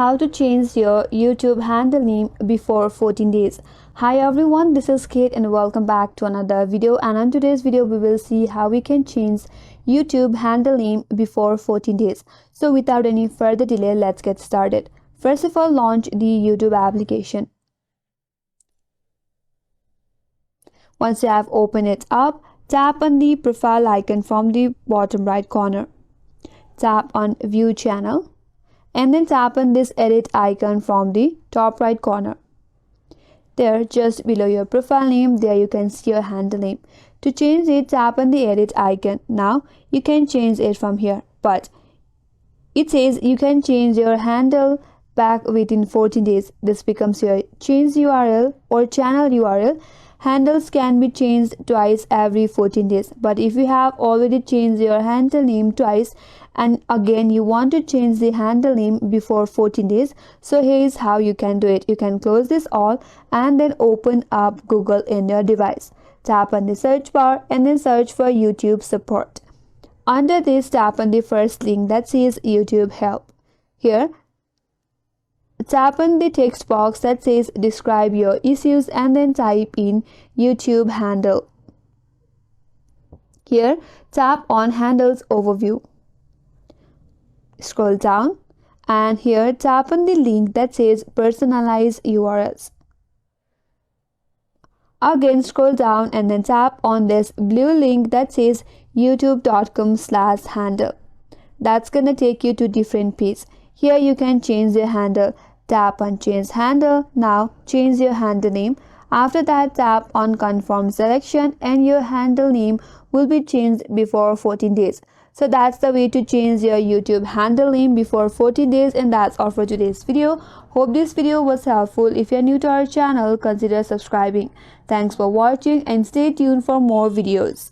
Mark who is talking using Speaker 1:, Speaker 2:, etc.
Speaker 1: How to change your YouTube handle name before 14 days. Hi everyone, this is Kate and welcome back to another video, and on today's video we will see how we can change YouTube handle name before 14 days. So without any further delay, let's get started. First of all, launch the YouTube application. Once you have opened it up, tap on the profile icon from the bottom right corner. Tap on View Channel. And then tap on this edit icon from the top right corner. There, just below your profile name, there you can see your handle name. To change it, tap on the edit icon. Now you can change it from here, but it says you can change your handle back within 14 days. This becomes your change URL or channel URL. Handles can be changed twice every 14 days, but if you have already changed your handle name twice and again you want to change the handle name before 14 days, so here is how you can do it. You can close this all and then open up Google in your device. Tap on the search bar and then search for YouTube support. Under this, tap on the first link that says YouTube help. Here, tap on the text box that says describe your issues and then type in YouTube handle. Here, tap on handles overview. Scroll down and here tap on the link that says Personalize URLs. Again, scroll down and then tap on this blue link that says youtube.com/handle. That's gonna take you to different page. Here you can change your handle. Tap on change handle. Now change your handle name. After that, tap on confirm selection and your handle name will be changed before 14 days. So that's the way to change your YouTube handle name before 14 days, and that's all for today's video. Hope this video was helpful. If you're new to our channel, consider subscribing. Thanks for watching and stay tuned for more videos.